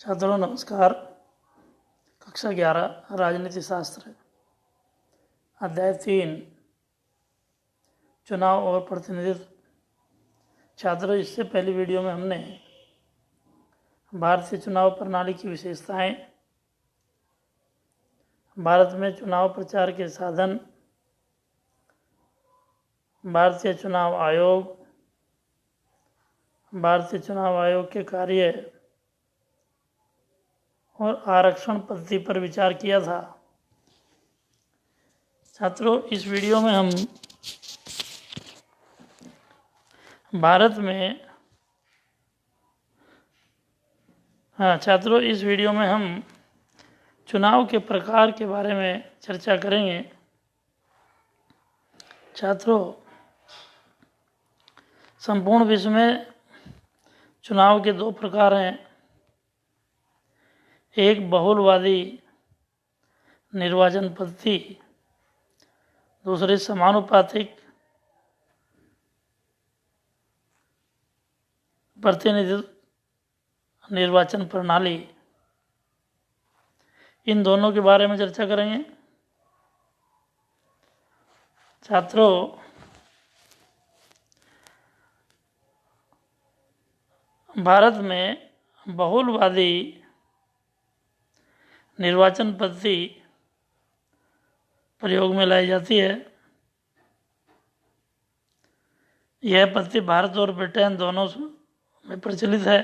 छात्रों नमस्कार। कक्षा 11 राजनीति शास्त्र अध्याय 3 चुनाव और प्रतिनिधित्व। छात्रों, इससे पहली वीडियो में हमने भारतीय चुनाव प्रणाली की विशेषताएं, भारत में चुनाव प्रचार के साधन, भारतीय चुनाव आयोग, भारतीय चुनाव आयोग के कार्य और आरक्षण पद्धति पर विचार किया था। छात्रों, इस वीडियो में हम इस वीडियो में हम चुनाव के प्रकार के बारे में चर्चा करेंगे। छात्रों, संपूर्ण विश्व में चुनाव के दो प्रकार हैं। एक बहुलवादी निर्वाचन पद्धति, दूसरी समानुपातिक प्रतिनिधित्व निर्वाचन प्रणाली। इन दोनों के बारे में चर्चा करेंगे। छात्रों, भारत में बहुलवादी निर्वाचन पद्धति प्रयोग में लाई जाती है। यह पद्धति भारत और ब्रिटेन दोनों में प्रचलित है,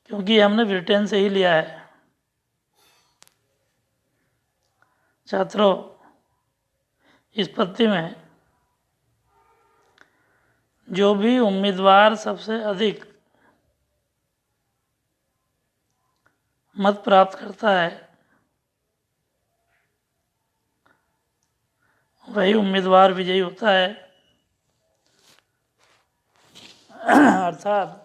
क्योंकि हमने ब्रिटेन से ही लिया है। छात्रों, इस पद्धति में जो भी उम्मीदवार सबसे अधिक मत प्राप्त करता है, वही उम्मीदवार विजयी होता है। अर्थात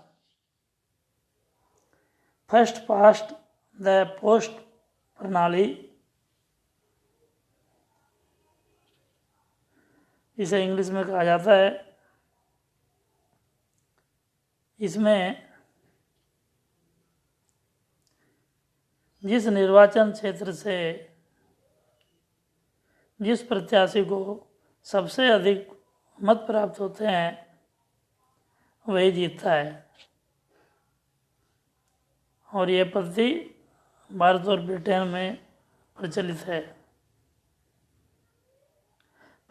फर्स्ट पास्ट द पोस्ट प्रणाली, इसे इंग्लिश में कहा जाता है। इसमें जिस निर्वाचन क्षेत्र से जिस प्रत्याशी को सबसे अधिक मत प्राप्त होते हैं, वही जीतता है। और यह पद्धति भारत और ब्रिटेन में प्रचलित है।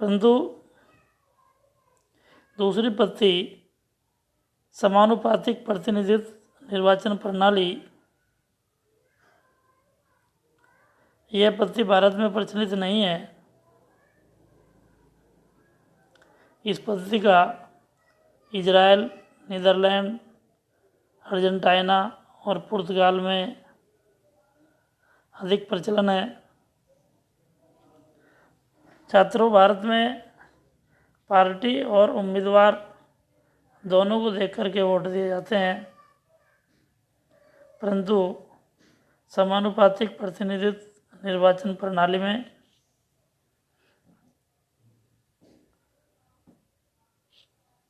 परंतु दूसरी पद्धति समानुपातिक प्रतिनिधित्व निर्वाचन प्रणाली, यह पद्धति भारत में प्रचलित नहीं है। इस पद्धति का इजराइल, नीदरलैंड, अर्जेंटीना और पुर्तगाल में अधिक प्रचलन है। छात्रों, भारत में पार्टी और उम्मीदवार दोनों को देख करके वोट दिए जाते हैं, परंतु समानुपातिक प्रतिनिधित्व निर्वाचन प्रणाली में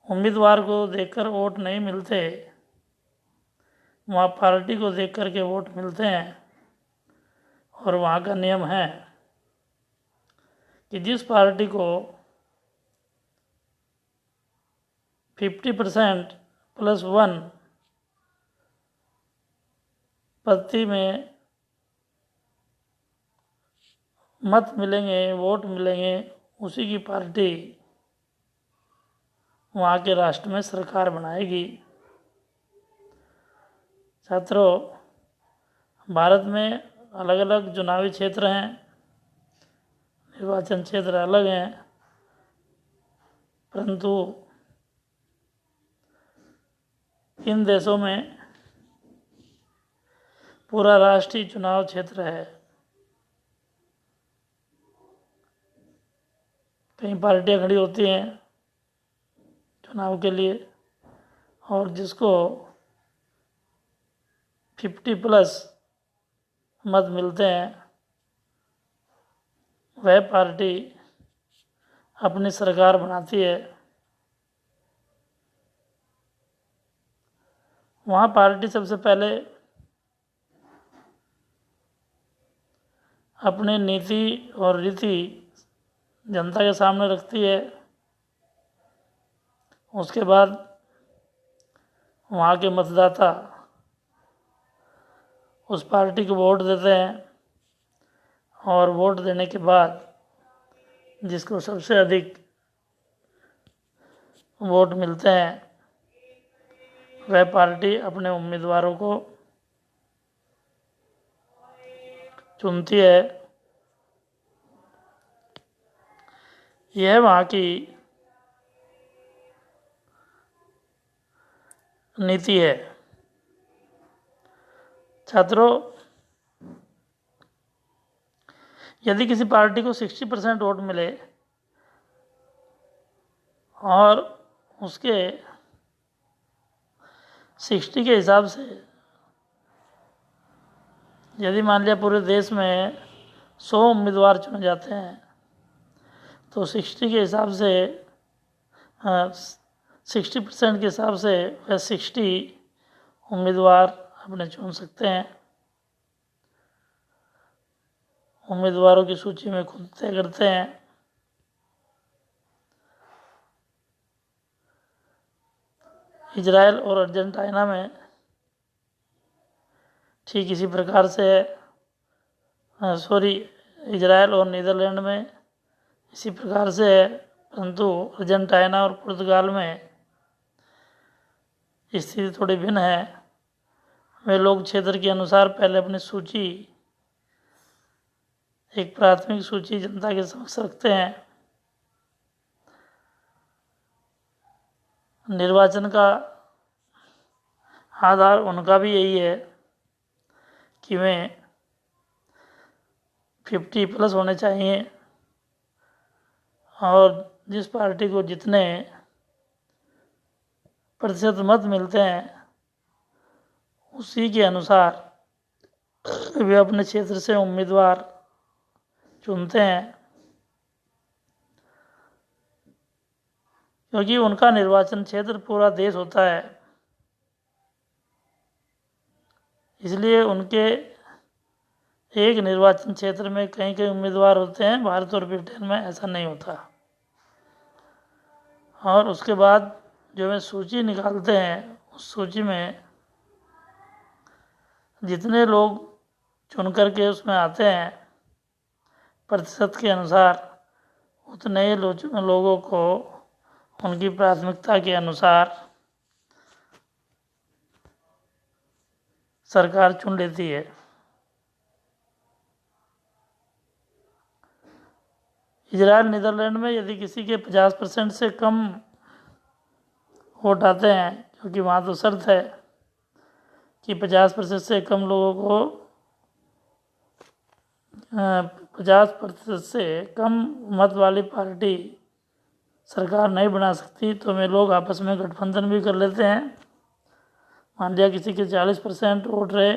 उम्मीदवार को देखकर वोट नहीं मिलते, वहाँ पार्टी को देख करके वोट मिलते हैं। और वहाँ का नियम है कि जिस पार्टी को 50% +1 पद्धति में मत मिलेंगे, वोट मिलेंगे, उसी की पार्टी वहाँ के राष्ट्र में सरकार बनाएगी। छात्रों, भारत में अलग अलग चुनावी क्षेत्र हैं, निर्वाचन क्षेत्र अलग हैं, परंतु इन देशों में पूरा राष्ट्रीय चुनाव क्षेत्र है। कई पार्टियां खड़ी होती हैं चुनाव के लिए, और जिसको 50+ मत मिलते हैं, वह पार्टी अपनी सरकार बनाती है। वहाँ पार्टी सबसे पहले अपनी नीति और रीति जनता के सामने रखती है। उसके बाद वहाँ के मतदाता उस पार्टी को वोट देते हैं और वोट देने के बाद जिसको सबसे अधिक वोट मिलते हैं वह पार्टी अपने उम्मीदवारों को चुनती है। यह वहाँ की नीति है। छात्रों, यदि किसी पार्टी को 60% वोट मिले और उसके 60 के हिसाब से यदि मान लिया पूरे देश में 100 उम्मीदवार चुने जाते हैं तो 60 के हिसाब से 60% के हिसाब से वह 60 उम्मीदवार अपने चुन सकते हैं। उम्मीदवारों की सूची में खुद तय करते हैं। इजराइल और अर्जेंटीना में ठीक इसी प्रकार से इजराइल और नीदरलैंड में इसी प्रकार से है, परंतु अर्जेंटीना और पुर्तगाल में स्थिति थोड़ी भिन्न है। वे लोग क्षेत्र के अनुसार पहले अपनी सूची, एक प्राथमिक सूची जनता के समक्ष रखते हैं। निर्वाचन का आधार उनका भी यही है कि वे 50+ होने चाहिए और जिस पार्टी को जितने प्रतिशत मत मिलते हैं उसी के अनुसार वे अपने क्षेत्र से उम्मीदवार चुनते हैं, क्योंकि उनका निर्वाचन क्षेत्र पूरा देश होता है। इसलिए उनके एक निर्वाचन क्षेत्र में कई कई उम्मीदवार होते हैं। भारत और ब्रिटेन में ऐसा नहीं होता। और उसके बाद जो वे सूची निकालते हैं उस सूची में जितने लोग चुन करके उसमें आते हैं प्रतिशत के अनुसार, उतने ही लोगों को उनकी प्राथमिकता के अनुसार सरकार चुन लेती है। इजराइल नीदरलैंड में यदि किसी के 50% से कम वोट आते हैं, क्योंकि वहाँ तो शर्त है कि 50% से कम लोगों को 50% से कम मत वाली पार्टी सरकार नहीं बना सकती, तो वे लोग आपस में गठबंधन भी कर लेते हैं। मान लिया किसी के 40% वोट रहे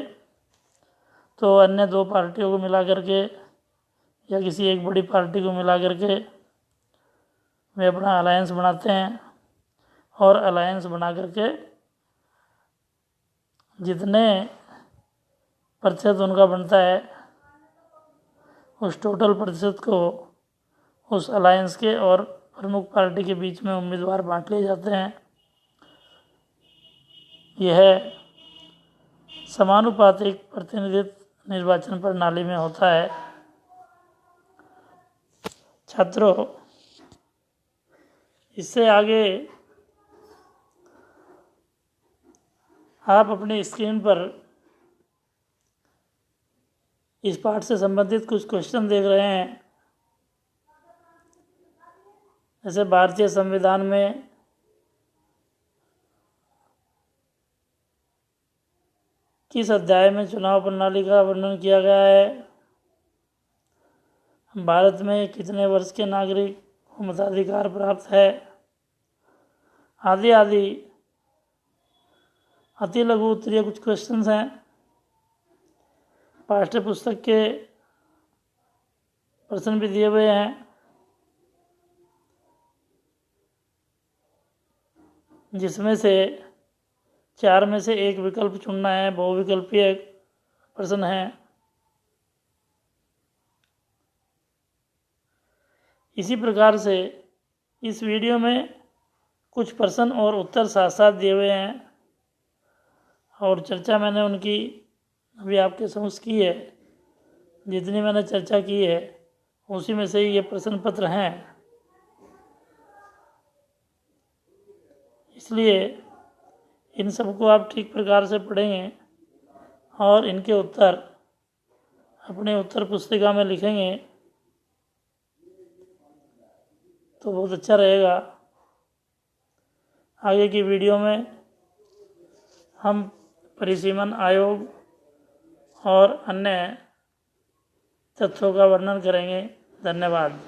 तो अन्य 2 पार्टियों को मिला करके या किसी एक बड़ी पार्टी को मिला करके वे अपना अलायंस बनाते हैं और अलायंस बना करके जितने प्रतिशत उनका बनता है उस टोटल प्रतिशत को उस अलायंस के और प्रमुख पार्टी के बीच में उम्मीदवार बांट लिए जाते हैं। यह समानुपातिक प्रतिनिधित्व निर्वाचन प्रणाली में होता है। छात्रों, इससे आगे आप अपनी स्क्रीन पर इस पाठ से संबंधित कुछ क्वेश्चन देख रहे हैं। जैसे भारतीय संविधान में किस अध्याय में चुनाव प्रणाली का वर्णन किया गया है, भारत में कितने वर्ष के नागरिक को मताधिकार प्राप्त है, आदि आदि अति लघु उत्तरीय कुछ क्वेश्चंस हैं। पाठ्य पुस्तक के प्रश्न भी दिए हुए हैं, जिसमें से 4 में से एक विकल्प चुनना है, बहुविकल्पीय प्रश्न है। इसी प्रकार से इस वीडियो में कुछ प्रश्न और उत्तर साथ साथ दिए हुए हैं और चर्चा मैंने उनकी अभी आपके समक्ष की है। जितनी मैंने चर्चा की है उसी में से ये प्रश्न पत्र हैं, इसलिए इन सबको आप ठीक प्रकार से पढ़ेंगे और इनके उत्तर अपने उत्तर पुस्तिका में लिखेंगे तो बहुत अच्छा रहेगा। आगे की वीडियो में हम परिसीमन आयोग और अन्य तथ्यों का वर्णन करेंगे। धन्यवाद।